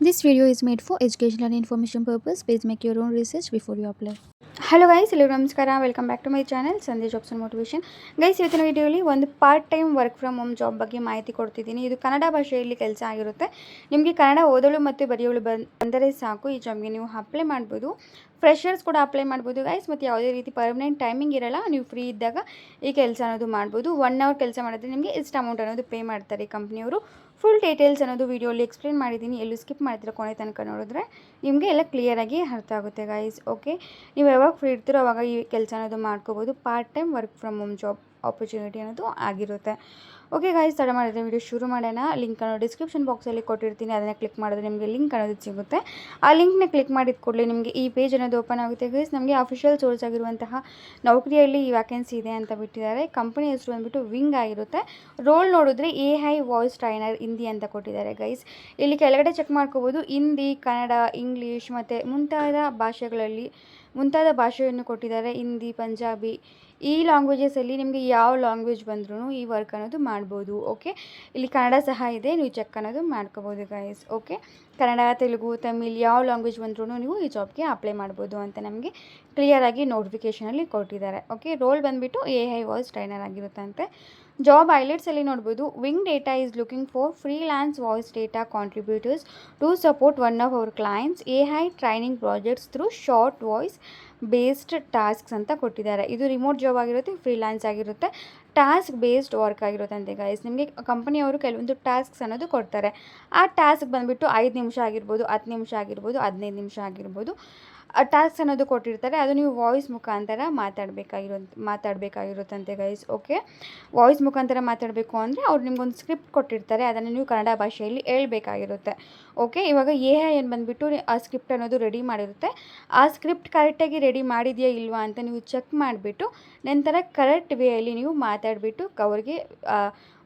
This video is made for educational and information purpose. Please make your own research before you apply. Hello guys, ಎಲ್ಲರಿಗೂ ನಮಸ್ಕಾರ. Welcome back to my channel Sandhya jobs and motivation. Guys, ಇವತ್ತಿನ ವಿಡಿಯೋಲಿ ಒಂದು part time work from home job ಬಗ್ಗೆ ಮಾಹಿತಿ ಕೊಡ್ತಿದ್ದೀನಿ. ಇದು ಕನ್ನಡ ಭಾಷೆಯಲ್ಲಿ ಕೆಲಸ ಆಗಿರುತ್ತೆ. ನಿಮಗೆ ಕನ್ನಡ ಓದಲು ಮತ್ತು ಬರೆಯಲು ಬಂದರೆ ಸಾಕು, ಈ ಜಾಬ್ಗೆ ನೀವು ಅಪ್ಲೈ ಮಾಡ್ಬೋದು. ಫ್ರೆಷರ್ಸ್ ಕೂಡ ಅಪ್ಲೈ ಮಾಡ್ಬೋದು ಗೈಸ್. ಮತ್ತು ಯಾವುದೇ ರೀತಿ ಪರ್ಮನೆಂಟ್ ಟೈಮಿಂಗ್ ಇರಲ್ಲ. ನೀವು ಫ್ರೀ ಇದ್ದಾಗ ಈ ಕೆಲಸ ಅನ್ನೋದು ಮಾಡ್ಬೋದು. 1 ಅವರ್ ಕೆಲಸ ಮಾಡಿದ್ರೆ ನಿಮಗೆ ಇಷ್ಟು ಅಮೌಂಟ್ ಅನ್ನೋದು ಪೇ ಮಾಡ್ತಾರೆ ಕಂಪ್ನಿಯವರು. ಫುಲ್ ಡೀಟೇಲ್ಸ್ ಅನ್ನೋದು ವೀಡಿಯೋಲಿ ಎಕ್ಸ್ಪ್ಲೇನ್ ಮಾಡಿದ್ದೀನಿ. ಎಲ್ಲೂ ಸ್ಕಿಪ್ ಮಾಡ್ತೀರ, ಕೊನೆ ತನಕ ನೋಡಿದ್ರೆ ನಿಮಗೆ ಎಲ್ಲ ಕ್ಲಿಯರಾಗಿ ಅರ್ಥ ಆಗುತ್ತೆ ಗೈಸ್. ಓಕೆ, ನೀವು ಯಾವಾಗ ಫ್ರೀ ಇರ್ತೀರೋ ಅವಾಗ ಈ ಕೆಲಸ ಅನ್ನೋದು ಮಾಡ್ಕೋಬೋದು. Part time work from home job opportunity ಅನ್ನೋದು ಆಗಿರುತ್ತೆ. ಓಕೆ ಗೈಸ್, ತಡ ಮಾಡಿದ್ರೆ ವಿಡಿಯೋ ಶುರು ಮಾಡೋಣ. ಲಿಂಕ್ ಅನ್ನೋದು ಡಿಸ್ಕ್ರಿಪ್ಷನ್ ಬಾಕ್ಸಲ್ಲಿ ಕೊಟ್ಟಿರ್ತೀನಿ. ಅದನ್ನು ಕ್ಲಿಕ್ ಮಾಡಿದ್ರೆ ನಿಮಗೆ ಲಿಂಕ್ ಅನ್ನೋದು ಸಿಗುತ್ತೆ. ಆ ಲಿಂಕ್ನ ಕ್ಲಿಕ್ ಮಾಡಿದ ಕೂಡಲೇ ನಿಮಗೆ ಈ ಪೇಜ್ ಅನ್ನೋದು ಓಪನ್ ಆಗುತ್ತೆ ಗೈಸ್. ನಮಗೆ ಅಫಿಷಿಯಲ್ ಸೋರ್ಸ್ ಆಗಿರುವಂತಹ ನೌಕರಿಯಲ್ಲಿ ಈ ವ್ಯಾಕೆನ್ಸಿ ಇದೆ ಅಂತ ಬಿಟ್ಟಿದ್ದಾರೆ. ಕಂಪನಿ ಹೆಸರು ಬಂದುಬಿಟ್ಟು ವಿಂಗ್ ಆಗಿರುತ್ತೆ. ರೋಲ್ ನೋಡಿದ್ರೆ AI ವಾಯ್ಸ್ ಟ್ರೈನರ್ ಹಿಂದಿ ಅಂತ ಕೊಟ್ಟಿದ್ದಾರೆ ಗೈಸ್. ಇಲ್ಲಿ ಕೆಳಗಡೆ ಚೆಕ್ ಮಾಡ್ಕೋಬೋದು. ಹಿಂದಿ, ಕನ್ನಡ, ಇಂಗ್ಲೀಷ್ ಮತ್ತು ಮುಂತಾದ ಭಾಷೆಯನ್ನು ಕೊಟ್ಟಿದ್ದಾರೆ. ಹಿಂದಿ, ಪಂಜಾಬಿ, ಈ ಲ್ಯಾಂಗ್ವೇಜಸಲ್ಲಿ ನಿಮಗೆ ಯಾವ ಲ್ಯಾಂಗ್ವೇಜ್ ಬಂದ್ರೂ ಈ ವರ್ಕ್ ಅನ್ನೋದು ಮಾಡ್ಬೋದು. ಓಕೆ, ಇಲ್ಲಿ ಕನ್ನಡ ಸಹ ಇದೆ, ನೀವು ಚೆಕ್ ಅನ್ನೋದು ಮಾಡ್ಕೋಬೋದು ಗೈಸ್. ಓಕೆ, ಕನ್ನಡ, ತೆಲುಗು, ತಮಿಳ್ ಯಾವ ಲ್ಯಾಂಗ್ವೇಜ್ ಬಂದ್ರೂ ನೀವು ಈ ಜಾಬ್ಗೆ ಅಪ್ಲೈ ಮಾಡ್ಬೋದು ಅಂತ ನಮಗೆ ಕ್ಲಿಯರಾಗಿ ನೋಟಿಫಿಕೇಷನಲ್ಲಿ ಕೊಟ್ಟಿದ್ದಾರೆ. ಓಕೆ, ರೋಲ್ ಬಂದುಬಿಟ್ಟು AI ವಾಯ್ಸ್ ಟ್ರೈನರ್ ಆಗಿರುತ್ತಂತೆ. ಜಾಬ್ ಹೈಲೈಟ್ಸಲ್ಲಿ ನೋಡ್ಬೋದು. Wing data is looking for freelance voice data contributors to support one of our clients AI training projects through short voice based tasks ಅಂತ ಕೊಟ್ಟಿದ್ದಾರೆ. ಇದು ರಿಮೋಟ್ ಜಾಬ್ ಆಗಿರುತ್ತೆ, freelance ಆಗಿರುತ್ತೆ, task based work ಆಗಿರುತ್ತೆ ಅಂತೆ ಗೈಸ್. ನಿಮಗೆ ಕಂಪನಿಯವರು ಕೆಲವೊಂದು ಟಾಸ್ಕ್ಸ್ ಅನ್ನೋದು ಕೊಡ್ತಾರೆ. ಆ ಟಾಸ್ಕ್ ಬಂದುಬಿಟ್ಟು 5 ನಿಮಿಷ ಆಗಿರ್ಬೋದು, 10 ನಿಮಿಷ ಆಗಿರ್ಬೋದು, 15 ನಿಮಿಷ ಆಗಿರ್ಬೋದು. ಟಾಸ್ಕ್ ಅನ್ನೋದು ಕೊಟ್ಟಿರ್ತಾರೆ. ಅದು ನೀವು ವಾಯ್ಸ್ ಮುಖಾಂತರ ಮಾತಾಡಬೇಕಾಗಿರುತ್ತಂತೆ ಗೈಸ್. ಓಕೆ, ವಾಯ್ಸ್ ಮುಖಾಂತರ ಮಾತಾಡಬೇಕು ಅಂದರೆ ಅವ್ರು ನಿಮ್ಗೊಂದು ಸ್ಕ್ರಿಪ್ಟ್ ಕೊಟ್ಟಿರ್ತಾರೆ. ಅದನ್ನು ನೀವು ಕನ್ನಡ ಭಾಷೆಯಲ್ಲಿ ಹೇಳ್ಬೇಕಾಗಿರುತ್ತೆ. ಓಕೆ, ಇವಾಗ AI ಏನು ಬಂದುಬಿಟ್ಟು ಆ ಸ್ಕ್ರಿಪ್ಟ್ ಅನ್ನೋದು ರೆಡಿ ಮಾಡಿರುತ್ತೆ. ಆ ಸ್ಕ್ರಿಪ್ಟ್ ಕರೆಕ್ಟಾಗಿ ರೆಡಿ ಮಾಡಿದೆಯಾ ಇಲ್ವಾ ಅಂತ ನೀವು ಚೆಕ್ ಮಾಡಿಬಿಟ್ಟು ನಂತರ ಕರೆಕ್ಟ್ ವೇಯಲ್ಲಿ ನೀವು ಮಾತಾಡಿಬಿಟ್ಟು ಅವ್ರಿಗೆ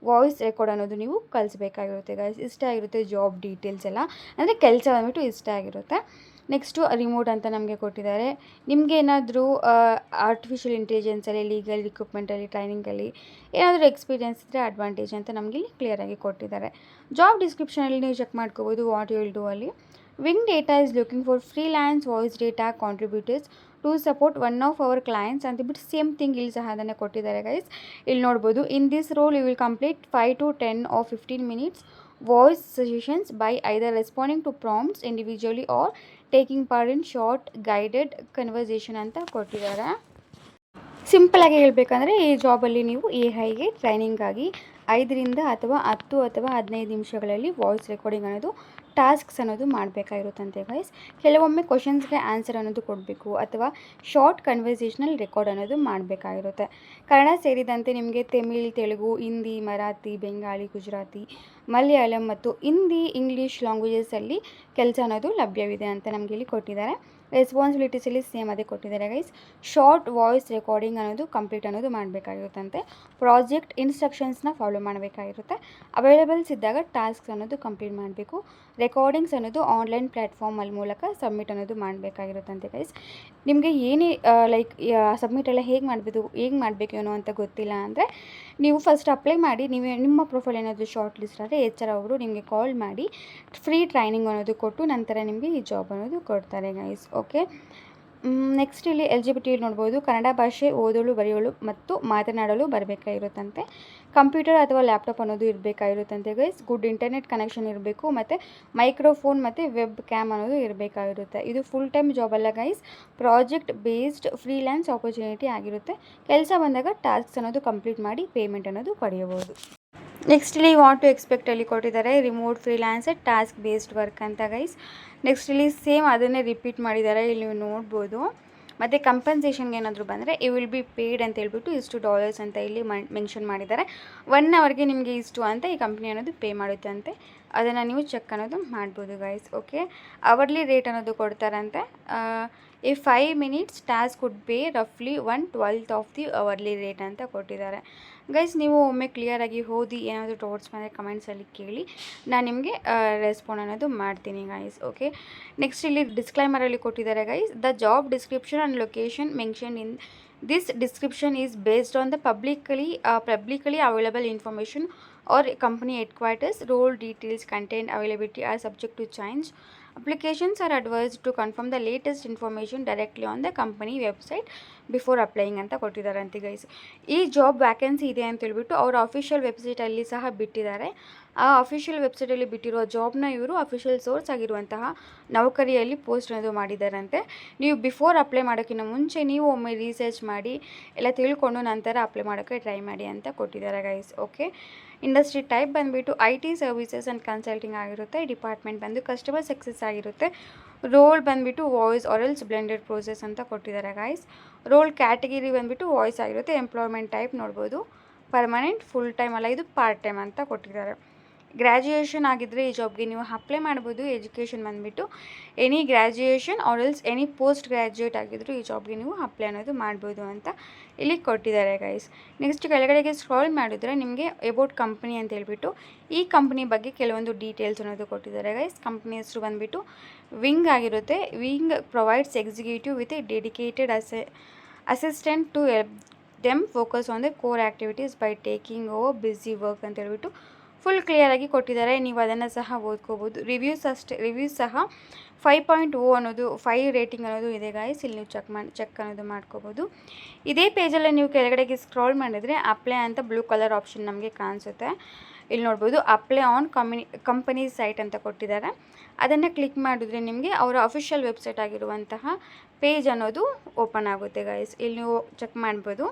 ವಾಯ್ಸ್ ರೆಕಾರ್ಡ್ ಅನ್ನೋದು ನೀವು ಕಳಿಸ್ಬೇಕಾಗಿರುತ್ತೆ ಗೈಸ್. ಇಷ್ಟ ಆಗಿರುತ್ತೆ ಜಾಬ್ ಡೀಟೇಲ್ಸ್ ಎಲ್ಲ, ಅಂದರೆ ಕೆಲಸ ಬಂದುಬಿಟ್ಟು ಇಷ್ಟ ಆಗಿರುತ್ತೆ. ನೆಕ್ಸ್ಟು ರಿಮೋಟ್ ಅಂತ ನಮಗೆ ಕೊಟ್ಟಿದ್ದಾರೆ. ನಿಮಗೆ ಏನಾದರೂ ಆರ್ಟಿಫಿಷಿಯಲ್ ಇಂಟೆಲಿಜೆನ್ಸಲ್ಲಿ, ಲೀಗಲ್ ರಿಕ್ರೂಟ್ಮೆಂಟಲ್ಲಿ, ಟ್ರೈನಿಂಗಲ್ಲಿ ಏನಾದರೂ ಎಕ್ಸ್ಪೀರಿಯನ್ಸ್ ಇದ್ದರೆ ಅಡ್ವಾಂಟೇಜ್ ಅಂತ ನಮಗೆ ಇಲ್ಲಿ ಕ್ಲಿಯರಾಗಿ ಕೊಟ್ಟಿದ್ದಾರೆ. ಜಾಬ್ ಡಿಸ್ಕ್ರಿಪ್ಷನಲ್ಲಿ ನೀವು ಚೆಕ್ ಮಾಡ್ಕೋಬೋದು ವಾಟ್ ಯು ವಿಲ್ ಡೂ ಅಲ್ಲಿ. Wing data is looking for freelance voice data contributors to support one of our clients ಅಂತ ಬಿಟ್ಟು ಸೇಮ್ ಥಿಂಗ್ ಇಲ್ಲಿ ಸಹ ಅದನ್ನೇ ಕೊಟ್ಟಿದ್ದಾರೆ ಗೈಸ್. ಇಲ್ಲಿ ನೋಡ್ಬೋದು. In this role you will complete 5 to 10 or 15 minutes voice sessions by either responding to prompts individually or taking part in short guided conversation ಅಂತ ಕೊಟ್ಟಿದ್ದಾರೆ. ಸಿಂಪಲಾಗಿ ಹೇಳಬೇಕಂದ್ರೆ ಈ ಜಾಬಲ್ಲಿ ನೀವು AIಗೆ ಟ್ರೈನಿಂಗ್ ಆಗಿ 5ರಿಂದ ಅಥವಾ 10 ಅಥವಾ 15 ನಿಮಿಷಗಳಲ್ಲಿ ವಾಯ್ಸ್ ರೆಕಾರ್ಡಿಂಗ್ ಅನ್ನೋದು ಟಾಸ್ಕ್ಸ್ ಅನ್ನೋದು ಮಾಡಬೇಕಾಗಿರುತ್ತಂತೆ ಗೈಸ್. ಕೆಲವೊಮ್ಮೆ ಕ್ವಶನ್ಸ್ಗೆ ಆನ್ಸರ್ ಅನ್ನೋದು ಕೊಡಬೇಕು ಅಥವಾ ಶಾರ್ಟ್ ಕನ್ವರ್ಸೇಷನಲ್ ರೆಕಾರ್ಡ್ ಅನ್ನೋದು ಮಾಡಬೇಕಾಗಿರುತ್ತೆ. ಕನ್ನಡ ಸೇರಿದಂತೆ ನಿಮಗೆ ತಮಿಳ್, ತೆಲುಗು, ಹಿಂದಿ, ಮರಾಠಿ, ಬೆಂಗಾಳಿ, ಗುಜರಾತಿ, ಮಲಯಾಳಂ ಮತ್ತು ಹಿಂದಿ, ಇಂಗ್ಲೀಷ್ ಲ್ಯಾಂಗ್ವೇಜಸಲ್ಲಿ ಕೆಲಸ ಅನ್ನೋದು ಲಭ್ಯವಿದೆ ಅಂತ ನಮಗೆ ಇಲ್ಲಿ ಕೊಟ್ಟಿದ್ದಾರೆ. ರೆಸ್ಪಾನ್ಸಿಬಿಲಿಟೀಸಲ್ಲಿ ಸೇಮ್ ಅದೇ ಕೊಟ್ಟಿದ್ದಾರೆ ಗೈಸ್. ಶಾರ್ಟ್ ವಾಯ್ಸ್ ರೆಕಾರ್ಡಿಂಗ್ ಅನ್ನೋದು ಕಂಪ್ಲೀಟ್ ಅನ್ನೋದು ಮಾಡಬೇಕಾಗಿರುತ್ತಂತೆ. Project ಇನ್ಸ್ಟ್ರಕ್ಷನ್ಸ್ನ follow ಮಾಡಬೇಕಾಗಿರುತ್ತೆ. ಅವೈಲೇಬಲ್ಸ್ ಇದ್ದಾಗ ಟಾಸ್ಕ್ಸ್ ಅನ್ನೋದು ಕಂಪ್ಲೀಟ್ ಮಾಡಬೇಕು. ರೆಕಾರ್ಡಿಂಗ್ಸ್ ಅನ್ನೋದು ಆನ್ಲೈನ್ ಪ್ಲ್ಯಾಟ್ಫಾರ್ಮಲ್ಲಿ ಮೂಲಕ ಸಬ್ಮಿಟ್ ಅನ್ನೋದು ಮಾಡಬೇಕಾಗಿರುತ್ತಂತೆ ಗೈಸ್. ನಿಮಗೆ ಏನೇ ಲೈಕ್ ಸಬ್ಮಿಟ್ ಎಲ್ಲ ಹೇಗೆ ಮಾಡಬೇಕು ಏನೋ ಅಂತ ಗೊತ್ತಿಲ್ಲ ಅಂದರೆ ನೀವು ಫಸ್ಟ್ ಅಪ್ಲೈ ಮಾಡಿ. ನಿಮ್ಮ ಪ್ರೊಫೈಲ್ ಏನಾದರೂ ಶಾರ್ಟ್ ಲಿಸ್ಟ್ ಆದರೆ HR ಅವರು ನಿಮಗೆ ಕಾಲ್ ಮಾಡಿ ಫ್ರೀ ಟ್ರೈನಿಂಗ್ ಅನ್ನೋದು ಕೊಟ್ಟು ನಂತರ ನಿಮಗೆ ಈ ಜಾಬ್ ಅನ್ನೋದು ಕೊಡ್ತಾರೆ ಗೈಸ್. ಓಕೆ, ನೆಕ್ಸ್ಟ್ ಇಲ್ಲಿ ಎಲಿಜಿಬಿಲಿಟಿ ನೋಡ್ಬೋದು. ಕನ್ನಡ ಭಾಷೆ ಓದಲು, ಬರೆಯಲು ಮತ್ತು ಮಾತನಾಡಲು ಬರಬೇಕಾಗಿರುತ್ತಂತೆ. ಕಂಪ್ಯೂಟರ್ ಅಥವಾ ಲ್ಯಾಪ್ಟಾಪ್ ಅನ್ನೋದು ಇರಬೇಕಾಗಿರುತ್ತಂತೆ ಗೈಸ್. ಗುಡ್ ಇಂಟರ್ನೆಟ್ ಕನೆಕ್ಷನ್ ಇರಬೇಕು ಮತ್ತು ಮೈಕ್ರೋಫೋನ್ ಮತ್ತು ವೆಬ್ ಕ್ಯಾಮ್ ಅನ್ನೋದು ಇರಬೇಕಾಗಿರುತ್ತೆ. ಇದು ಫುಲ್ ಟೈಮ್ ಜಾಬ್ ಅಲ್ಲ guys, project based freelance opportunity ಆಗಿರುತ್ತೆ. ಕೆಲಸ ಬಂದಾಗ ಟಾಸ್ಕ್ಸ್ ಅನ್ನೋದು ಕಂಪ್ಲೀಟ್ ಮಾಡಿ ಪೇಮೆಂಟ್ ಅನ್ನೋದು ಪಡೆಯಬಹುದು. ನೆಕ್ಸ್ಟ್ ಇಲ್ಲಿ ವಾಟ್ ಟು ಎಕ್ಸ್ಪೆಕ್ಟ್ ಅಲ್ಲಿ ಕೊಟ್ಟಿದ್ದಾರೆ. Remote freelancer task based work ಅಂತ ಗೈಸ್. ನೆಕ್ಸ್ಟ್ ಇಲ್ಲಿ ಸೇಮ್ ಅದನ್ನೇ ರಿಪೀಟ್ ಮಾಡಿದ್ದಾರೆ, ಇಲ್ಲಿ ನೀವು ನೋಡ್ಬೋದು. ಮತ್ತು ಕಂಪನ್ಸೇಷನ್ಗೆ ಏನಾದರೂ ಬಂದರೆ ಯು ವಿಲ್ ಬಿ ಪೇಯ್ಡ್ ಅಂತ ಹೇಳ್ಬಿಟ್ಟು ಇಷ್ಟು $, ಅಂತ ಇಲ್ಲಿ ಮೆನ್ಷನ್ ಮಾಡಿದ್ದಾರೆ. 1 ಅವರ್ಗೆ ನಿಮಗೆ ಇಷ್ಟು ಅಂತ ಈ ಕಂಪ್ನಿ ಅನ್ನೋದು ಪೇ ಮಾಡುತ್ತೆ ಅಂತೆ. ಅದನ್ನು ನೀವು ಚೆಕ್ ಅನ್ನೋದು ಮಾಡ್ಬೋದು ಗೈಸ್. ಓಕೆ, ಅವರ್ಲಿ ರೇಟ್ ಅನ್ನೋದು ಕೊಡ್ತಾರಂತೆ. ಈ 5 minutes ಟಾಸ್ಕ್ ವುಡ್ ಪೇ ರಫ್ಲಿ 1/12 ಆಫ್ ದಿ ಅವರ್ಲಿ ರೇಟ್ ಅಂತ ಕೊಟ್ಟಿದ್ದಾರೆ ಗೈಸ್. ನೀವು ಒಮ್ಮೆ ಕ್ಲಿಯರಾಗಿ ಓದಿ ಏನಾದರೂ ಡೌಟ್ಸ್ ಬಂದರೆ ಕಮೆಂಟ್ಸಲ್ಲಿ ಕೇಳಿ, ನಾನು ನಿಮಗೆ ರೆಸ್ಪಾಂಡ್ ಅನ್ನೋದು ಮಾಡ್ತೀನಿ ಗೈಸ್. ಓಕೆ, ನೆಕ್ಸ್ಟ್ ಇಲ್ಲಿ ಡಿಸ್ಕ್ಲೈಮರಲ್ಲಿ ಕೊಟ್ಟಿದ್ದಾರೆ guys. The job description and location mention in this description is based on the publicly available information or company headquarters. Role details, content, availability are subject to change. Applications are advised to confirm the latest information directly on the company website before applying ಅಂತ ಕೊಟ್ಟಿದ್ದಾರಂತೆ guys. ಈ job vacancy ಇದೆ ಅಂತ ಹೇಳ್ಬಿಟ್ಟು ಅವರ official ವೆಬ್ಸೈಟಲ್ಲಿ ಸಹ ಬಿಟ್ಟಿದ್ದಾರೆ. ಆ ಅಫಿಷಿಯಲ್ ವೆಬ್ಸೈಟಲ್ಲಿ ಬಿಟ್ಟಿರೋ ಜಾಬ್ನ ಇವರು ಅಫಿಷಿಯಲ್ ಸೋರ್ಸ್ ಆಗಿರುವಂತಹ ನೌಕರಿಯಲ್ಲಿ ಪೋಸ್ಟ್ ಅನ್ನೋದು ಮಾಡಿದ್ದಾರಂತೆ. ನೀವು ಬಿಫೋರ್ ಅಪ್ಲೈ ಮಾಡೋಕ್ಕಿಂತ ಮುಂಚೆ ನೀವು ಒಮ್ಮೆ ರಿಸರ್ಚ್ ಮಾಡಿ ಎಲ್ಲ ತಿಳ್ಕೊಂಡು ನಂತರ ಅಪ್ಲೈ ಮಾಡೋಕ್ಕೆ ಟ್ರೈ ಮಾಡಿ ಅಂತ ಕೊಟ್ಟಿದ್ದಾರೆ ಗೈಸ್. ಓಕೆ, ಇಂಡಸ್ಟ್ರಿ ಟೈಪ್ ಬಂದುಬಿಟ್ಟು IT ಸರ್ವಿಸಸ್ ಆ್ಯಂಡ್ ಕನ್ಸಲ್ಟಿಂಗ್ ಆಗಿರುತ್ತೆ. ಡಿಪಾರ್ಟ್ಮೆಂಟ್ ಬಂದು ಕಸ್ಟಮರ್ ಸಕ್ಸಸ್ ಆಗಿರುತ್ತೆ. ರೋಲ್ ಬಂದುಬಿಟ್ಟು ವಾಯ್ಸ್ ಆರಲ್ಸ್ ಬ್ಲೆಂಡೆಡ್ ಪ್ರೋಸೆಸ್ ಅಂತ ಕೊಟ್ಟಿದ್ದಾರೆ ಗೈಸ್. ರೋಲ್ ಕ್ಯಾಟಗಿರಿ ಬಂದುಬಿಟ್ಟು ವಾಯ್ಸ್ ಆಗಿರುತ್ತೆ. ಎಂಪ್ಲಾಯ್ಮೆಂಟ್ ಟೈಪ್ ನೋಡ್ಬೋದು, ಪರ್ಮನೆಂಟ್, ಫುಲ್ ಟೈಮ್ ಅಲ್ಲ, ಇದು ಪಾರ್ಟ್ ಟೈಮ್ ಅಂತ ಕೊಟ್ಟಿದ್ದಾರೆ. ಗ್ರ್ಯಾಜುಯೇಷನ್ ಆಗಿದ್ದರೆ ಈ ಜಾಬ್ಗೆ ನೀವು ಅಪ್ಲೈ ಮಾಡ್ಬೋದು. ಎಜುಕೇಷನ್ ಬಂದುಬಿಟ್ಟು any graduation ಆರಲ್ಸ್ any post graduate ಆಗಿದ್ದರೂ ಈ ಜಾಬ್ಗೆ ನೀವು ಅಪ್ಲೈ ಅನ್ನೋದು ಮಾಡ್ಬೋದು ಅಂತ ಇಲ್ಲಿ ಕೊಟ್ಟಿದ್ದಾರೆ ಗೈಸ್. ನೆಕ್ಸ್ಟ್ ಕೆಳಗಡೆಗೆ ಸ್ಕ್ರಾಲ್ ಮಾಡಿದ್ರೆ ನಿಮಗೆ ಅಬೌಟ್ ಕಂಪ್ನಿ ಅಂತ ಹೇಳ್ಬಿಟ್ಟು ಈ ಕಂಪ್ನಿ ಬಗ್ಗೆ ಕೆಲವೊಂದು ಡೀಟೇಲ್ಸ್ ಅನ್ನೋದು ಕೊಟ್ಟಿದ್ದಾರೆ ಗೈಸ್. ಕಂಪ್ನಿ ಹೆಸರು ಬಂದುಬಿಟ್ಟು ವಿಂಗ್ ಆಗಿರುತ್ತೆ. Wing provides executive with a dedicated assistant to help them focus on the core activities by taking over busy work ಅಂತ ಹೇಳ್ಬಿಟ್ಟು ಫುಲ್ ಕ್ಲಿಯರಾಗಿ ಕೊಟ್ಟಿದ್ದಾರೆ. ನೀವು ಅದನ್ನು ಸಹ ಓದ್ಕೋಬೋದು. ರಿವ್ಯೂಸ್ ಸಹ 5.0 ಅನ್ನೋದು 5 ರೇಟಿಂಗ್ ಅನ್ನೋದು ಇದೆ ಗಾಯ್ಸ್. ಇಲ್ಲಿ ನೀವು ಚೆಕ್ ಅನ್ನೋದು ಮಾಡ್ಕೋಬೋದು. ಇದೇ ಪೇಜಲ್ಲಿ ನೀವು ಕೆಳಗಡೆಗೆ ಸ್ಕ್ರಾಲ್ ಮಾಡಿದರೆ ಅಪ್ಲೈ ಅಂತ ಬ್ಲೂ ಕಲರ್ ಆಪ್ಷನ್ ನಮಗೆ ಕಾಣಿಸುತ್ತೆ. ಇಲ್ಲಿ ನೋಡ್ಬೋದು ಅಪ್ಲೈ ಆನ್ ಕಂಪನಿ ಸೈಟ್ ಅಂತ ಕೊಟ್ಟಿದ್ದಾರೆ. ಅದನ್ನು ಕ್ಲಿಕ್ ಮಾಡಿದ್ರೆ ನಿಮಗೆ ಅವರ ಅಫಿಷಿಯಲ್ ವೆಬ್ಸೈಟ್ ಆಗಿರುವಂತಹ ಪೇಜ್ ಅನ್ನೋದು ಓಪನ್ ಆಗುತ್ತೆ ಗಾಯ್ಸ್. ಇಲ್ಲಿ ನೀವು ಚೆಕ್ ಮಾಡ್ಬೋದು.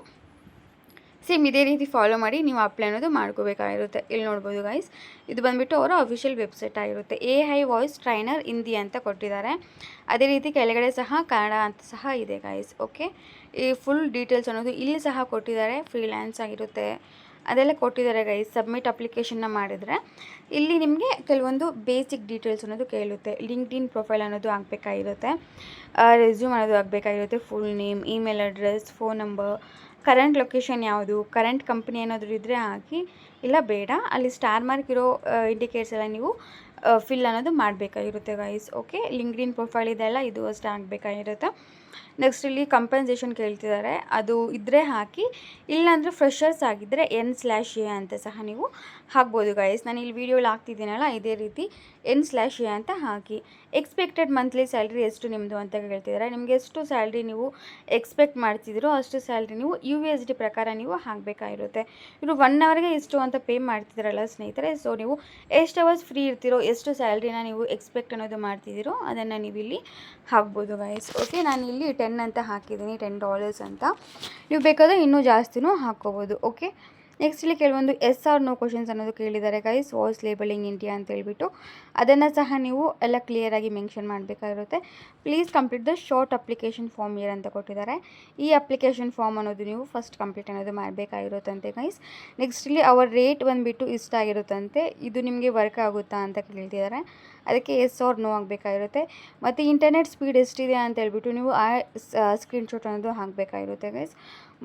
ಸೇಮ್ ಇದೇ ರೀತಿ ಫಾಲೋ ಮಾಡಿ ನೀವು ಅಪ್ಲೈ ಅನ್ನೋದು ಮಾಡ್ಕೋಬೇಕಾಗಿರುತ್ತೆ. ಇಲ್ಲಿ ನೋಡ್ಬೋದು ಗೈಸ್, ಇದು ಬಂದುಬಿಟ್ಟು ಅವರ ಅಫಿಷಿಯಲ್ ವೆಬ್ಸೈಟ್ ಆಗಿರುತ್ತೆ. AI ವಾಯ್ಸ್ ಟ್ರೈನರ್ ಹಿಂದಿ ಅಂತ ಕೊಟ್ಟಿದ್ದಾರೆ. ಅದೇ ರೀತಿ ಕೆಳಗಡೆ ಸಹ ಕನ್ನಡ ಅಂತ ಸಹ ಇದೆ ಗೈಸ್. ಓಕೆ, ಈ ಫುಲ್ ಡೀಟೇಲ್ಸ್ ಅನ್ನೋದು ಇಲ್ಲಿ ಸಹ ಕೊಟ್ಟಿದ್ದಾರೆ. ಫ್ರೀಲ್ಯಾನ್ಸ್ ಆಗಿರುತ್ತೆ, ಅದೆಲ್ಲ ಕೊಟ್ಟಿದ್ದಾರೆ ಗೈಸ್. ಸಬ್ಮಿಟ್ ಅಪ್ಲಿಕೇಶನ್ನ ಮಾಡಿದರೆ ಇಲ್ಲಿ ನಿಮಗೆ ಕೆಲವೊಂದು ಬೇಸಿಕ್ ಡೀಟೇಲ್ಸ್ ಅನ್ನೋದು ಕೇಳುತ್ತೆ. ಲಿಂಕ್ಡ್ಇನ್ ಪ್ರೊಫೈಲ್ ಅನ್ನೋದು ಆಗಬೇಕಾಗಿರುತ್ತೆ, ರೆಸ್ಯೂಮ್ ಅನ್ನೋದು ಆಗಬೇಕಾಗಿರುತ್ತೆ, full name, email address, phone number, current location ಯಾವುದು, ಕರೆಂಟ್ ಕಂಪ್ನಿ ಏನಾದರೂ ಇದ್ದರೆ ಹಾಕಿ, ಇಲ್ಲ ಬೇಡ, ಅಲ್ಲಿ ಸ್ಟಾರ್ ಮಾರ್ಕ್ ಇರೋ ಇಂಡಿಕೇಟ್ಸ್ ಎಲ್ಲ ನೀವು ಫಿಲ್ ಅನ್ನೋದು ಮಾಡಬೇಕಾಗಿರುತ್ತೆ ಗೈಸ್. ಓಕೆ, ಲಿಂಕ್ಡ್ಇನ್ ಪ್ರೊಫೈಲ್ ಇದೆಲ್ಲ ಇದು ಅಷ್ಟೇ ಆಗಬೇಕಾಗಿರುತ್ತೆ. ನೆಕ್ಸ್ಟ್ ಇಲ್ಲಿ ಕಂಪನ್ಸೇಷನ್ ಕೇಳ್ತಿದ್ದಾರೆ, ಅದು ಇದ್ದರೆ ಹಾಕಿ, ಇಲ್ಲಾಂದರೆ ಫ್ರೆಷರ್ಸ್ ಆಗಿದ್ದರೆ N/A ಅಂತ ಸಹ ನೀವು ಹಾಕ್ಬೋದು ಗೈಸ್. ನಾನು ಇಲ್ಲಿ ವೀಡಿಯೋಲಿ ಹಾಕ್ತಿದ್ದೀನಲ್ಲ ಇದೇ ರೀತಿ N/A ಅಂತ ಹಾಕಿ. ಎಕ್ಸ್ಪೆಕ್ಟೆಡ್ ಮಂತ್ಲಿ ಸ್ಯಾಲ್ರಿ ಎಷ್ಟು ನಿಮ್ಮದು ಅಂತ ಕೇಳ್ತಿದ್ದಾರೆ. ನಿಮಗೆ ಎಷ್ಟು ಸ್ಯಾಲ್ರಿ ನೀವು ಎಕ್ಸ್ಪೆಕ್ಟ್ ಮಾಡ್ತಿದ್ದೀರೋ ಅಷ್ಟು ಸ್ಯಾಲ್ರಿ ನೀವು USD ಪ್ರಕಾರ ನೀವು ಹಾಕಬೇಕಾಗಿರುತ್ತೆ. ಇವರು 1 ಅವರ್ಗೆ ಇಷ್ಟು ಅಂತ ಪೇ ಮಾಡ್ತಿದ್ದಾರಲ್ಲ ಸ್ನೇಹಿತರೆ. ಸೊ ನೀವು ಎಷ್ಟು ಅವರ್ಸ್ ಫ್ರೀ ಇರ್ತೀರೋ, ಎಷ್ಟು ಸ್ಯಾಲ್ರಿನ ನೀವು ಎಕ್ಸ್ಪೆಕ್ಟ್ ಅನ್ನೋದು ಮಾಡ್ತಿದ್ದೀರೋ ಅದನ್ನು ನೀವು ಇಲ್ಲಿ ಹಾಕ್ಬೋದು ಗೈಸ್. ಓಕೆ, ನಾನು ಇಲ್ಲಿ 10 ಅಂತ ಹಾಕಿದ್ದೀನಿ, $10 ಅಂತ. ನೀವು ಬೇಕಾದರೆ ಇನ್ನೂ ಜಾಸ್ತಿನೂ ಹಾಕ್ಕೋಬೋದು. ಓಕೆ, ನೆಕ್ಸ್ಟ್ ಇಲ್ಲಿ ಕೆಲವೊಂದು ಎಸ್ ಆರ್ ನೋ ಕ್ವಶನ್ಸ್ ಅನ್ನೋದು ಕೇಳಿದ್ದಾರೆ ಗೈಸ್. ವಾಯ್ಸ್ ಲೇಬಲಿಂಗ್ ಇಂಡಿಯಾ ಅಂತ ಹೇಳ್ಬಿಟ್ಟು ಅದನ್ನು ಸಹ ನೀವು ಎಲ್ಲ ಕ್ಲಿಯರಾಗಿ ಮೆನ್ಷನ್ ಮಾಡಬೇಕಾಗಿರುತ್ತೆ. Please complete the short application form here ಅಂತ ಕೊಟ್ಟಿದ್ದಾರೆ. ಈ ಅಪ್ಲಿಕೇಶನ್ ಫಾರ್ಮ್ ಅನ್ನೋದು ನೀವು ಫಸ್ಟ್ ಕಂಪ್ಲೀಟ್ ಅನ್ನೋದು ಮಾಡಬೇಕಾಗಿರುತ್ತಂತೆ ಗೈಸ್. ನೆಕ್ಸ್ಟ್ ಇಲ್ಲಿ ಅವರ ರೇಟ್ ಬಂದುಬಿಟ್ಟು ಇಷ್ಟ ಆಗಿರುತ್ತಂತೆ. ಇದು ನಿಮಗೆ ವರ್ಕ್ ಆಗುತ್ತಾ ಅಂತ ಕೇಳ್ತಿದ್ದಾರೆ. ಅದಕ್ಕೆ ಎಸ್ ಆರ್ ನೋ ಆಗಬೇಕಾಗಿರುತ್ತೆ. ಮತ್ತು ಇಂಟರ್ನೆಟ್ ಸ್ಪೀಡ್ ಎಷ್ಟಿದೆ ಅಂತ ಹೇಳ್ಬಿಟ್ಟು ನೀವು ಆ ಸ್ಕ್ರೀನ್ಶಾಟ್ ಅನ್ನೋದು ಹಾಕಬೇಕಾಗಿರುತ್ತೆ ಗೈಸ್.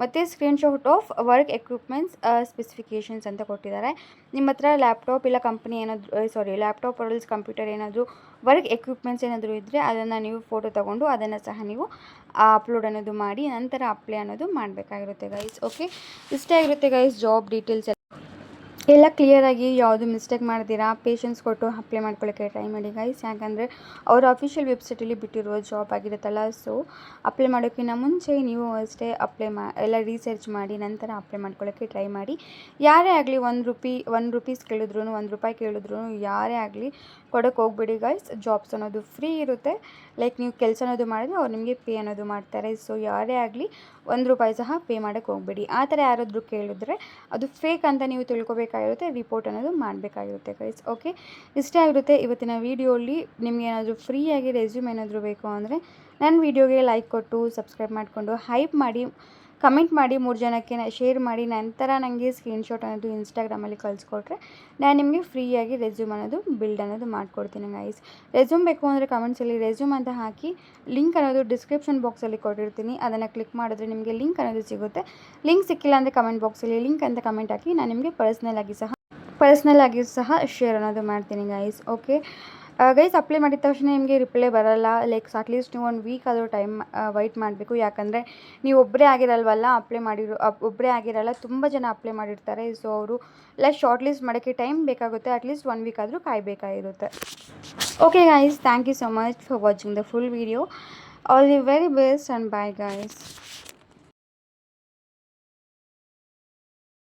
ಮತ್ತು screenshot of work equipments specifications ಅಂತ ಕೊಟ್ಟಿದ್ದಾರೆ. ನಿಮ್ಮ ಹತ್ರ ಲ್ಯಾಪ್ಟಾಪ್ ಇಲ್ಲ ಕಂಪ್ನಿ ಏನಾದರೂ ಲ್ಯಾಪ್ಟಾಪ್ ಆರ್ಎಲ್ಸ್ ಕಂಪ್ಯೂಟರ್ ಏನಾದರೂ ವರ್ಕ್ ಎಕ್ವಿಪ್ಮೆಂಟ್ಸ್ ಏನಾದರೂ ಇದ್ದರೆ ಅದನ್ನು ನೀವು ಫೋಟೋ ತೊಗೊಂಡು ಅದನ್ನು ಸಹ ನೀವು ಅಪ್ಲೋಡ್ ಅನ್ನೋದು ಮಾಡಿ ನಂತರ ಅಪ್ಲೈ ಅನ್ನೋದು ಮಾಡಬೇಕಾಗಿರುತ್ತೆ ಗೈಸ್. ಓಕೆ, ಇಷ್ಟೇ ಆಗಿರುತ್ತೆ ಗೈಸ್ ಜಾಬ್ ಡೀಟೇಲ್ಸ್ ಎಲ್ಲ ಕ್ಲಿಯರಾಗಿ. ಯಾವುದು ಮಿಸ್ಟೇಕ್ ಮಾಡ್ತೀರಾ ಪೇಷನ್ಸ್ ಕೊಟ್ಟು ಅಪ್ಲೈ ಮಾಡ್ಕೊಳ್ಳೋಕ್ಕೆ ಟ್ರೈ ಮಾಡಿ ಗೈಸ್. ಯಾಕಂದರೆ ಅವರ ಅಫಿಷಿಯಲ್ ವೆಬ್ಸೈಟಲ್ಲಿ ಬಿಟ್ಟಿರುವ ಜಾಬ್ ಆಗಿರುತ್ತಲ್ಲ. ಸೊ ಅಪ್ಲೈ ಮಾಡೋಕ್ಕಿಂತ ಮುಂಚೆ ನೀವು ಅಷ್ಟೇ ಎಲ್ಲ ರಿಸರ್ಚ್ ಮಾಡಿ ನಂತರ ಅಪ್ಲೈ ಮಾಡ್ಕೊಳ್ಳೋಕ್ಕೆ ಟ್ರೈ ಮಾಡಿ. ಯಾರೇ ಆಗಲಿ ₹1 ಕೇಳಿದ್ರು ₹1 ಕೇಳಿದ್ರು ಯಾರೇ ಆಗಲಿ ಕೊಡೋಕ್ಕೆ ಹೋಗ್ಬೇಡಿ ಗೈಸ್. ಜಾಬ್ಸ್ ಅನ್ನೋದು ಫ್ರೀ ಇರುತ್ತೆ. ಲೈಕ್ ನೀವು ಕೆಲಸ ಅನ್ನೋದು ಮಾಡಿದ್ರೆ ಅವ್ರು ನಿಮಗೆ ಪೇ ಅನ್ನೋದು ಮಾಡ್ತಾರೆ. ಸೊ ಯಾರೇ ಆಗಲಿ ₹1 ಸಹ ಪೇ ಮಾಡೋಕ್ಕೆ ಹೋಗಬೇಡಿ. ಆ ಥರ ಯಾರಾದರೂ ಕೇಳಿದ್ರೆ ಅದು ಫೇಕ್ ಅಂತ ನೀವು ತಿಳ್ಕೊಬೇಕಾಗಿರುತ್ತೆ, ರಿಪೋರ್ಟ್ ಅನ್ನೋದು ಮಾಡಬೇಕಾಗಿರುತ್ತೆ ಗೈಸ್. ಓಕೆ, ಇಷ್ಟೇ ಆಗಿರುತ್ತೆ ಇವತ್ತಿನ ವೀಡಿಯೋಲಿ. ನಿಮ್ಗೆ ಏನಾದರೂ ಫ್ರೀಯಾಗಿ ರೆಸ್ಯೂಮ್ ಏನಾದರೂ ಬೇಕು ಅಂದರೆ ನನ್ನ ವೀಡಿಯೋಗೆ ಲೈಕ್ ಕೊಟ್ಟು ಸಬ್ಸ್ಕ್ರೈಬ್ ಮಾಡಿಕೊಂಡು ಹೈಪ್ ಮಾಡಿ, ಕಮೆಂಟ್ ಮಾಡಿ, 3 ಜನಕ್ಕೆ ಶೇರ್ ಮಾಡಿ, ನಂತರ ನನಗೆ ಸ್ಕ್ರೀನ್ಶಾಟ್ ಅನ್ನೋದು ಇನ್ಸ್ಟಾಗ್ರಾಮಲ್ಲಿ ಕಳಿಸ್ಕೊಟ್ರೆ ನಾನು ನಿಮಗೆ ಫ್ರೀಯಾಗಿ ರೆಸ್ಯೂಮ್ ಅನ್ನೋದು ಬಿಲ್ಡ್ ಅನ್ನೋದು ಮಾಡಿಕೊಡ್ತೀನಿ ಗೈಸ್. ರೆಸ್ಯೂಮ್ ಬೇಕು ಅಂದರೆ ಕಮೆಂಟ್ಸಲ್ಲಿ ರೆಸ್ಯೂಮ್ ಅಂತ ಹಾಕಿ, ಲಿಂಕ್ ಅನ್ನೋದು ಡಿಸ್ಕ್ರಿಪ್ಷನ್ ಬಾಕ್ಸಲ್ಲಿ ಕೊಟ್ಟಿರ್ತೀನಿ. ಅದನ್ನು ಕ್ಲಿಕ್ ಮಾಡಿದ್ರೆ ನಿಮಗೆ ಲಿಂಕ್ ಅನ್ನೋದು ಸಿಗುತ್ತೆ. ಲಿಂಕ್ ಸಿಕ್ಕಿಲ್ಲ ಅಂದರೆ ಕಮೆಂಟ್ ಬಾಕ್ಸಲ್ಲಿ ಲಿಂಕ್ ಅಂತ ಕಮೆಂಟ್ ಹಾಕಿ, ನಾನು ನಿಮಗೆ ಪರ್ಸ್ನಲ್ ಆಗಿ ಸಹ ಶೇರ್ ಅನ್ನೋದು ಮಾಡ್ತೀನಿ ಗೈಸ್. ಓಕೆ, ಗೈಸ್ ಅಪ್ಲೈ ಮಾಡಿದ ತಕ್ಷಣ ನಿಮಗೆ ರಿಪ್ಲೈ ಬರೋಲ್ಲ. ಅಟ್ಲೀಸ್ಟ್ ನೀವು 1 ವೀಕ್ ಆದರೂ ಟೈಮ್ ವೆಯ್ಟ್ ಮಾಡಬೇಕು. ಯಾಕಂದರೆ ನೀವು ಒಬ್ಬರೇ ಆಗಿರಲ್ವಲ್ಲ ಅಪ್ಲೈ ಮಾಡಿರೋ, ಒಬ್ಬರೇ ಆಗಿರಲ್ಲ, ತುಂಬ ಜನ ಅಪ್ಲೈ ಮಾಡಿರ್ತಾರೆ. ಸೊ ಅವರು ಶಾರ್ಟ್ ಲಿಸ್ಟ್ ಮಾಡೋಕ್ಕೆ ಟೈಮ್ ಬೇಕಾಗುತ್ತೆ. ಅಟ್ಲೀಸ್ಟ್ 1 ವೀಕ್ ಆದರೂ ಕಾಯಬೇಕಾಗಿರುತ್ತೆ. Okay guys, thank you so much for watching the full video. All the very best and bye guys.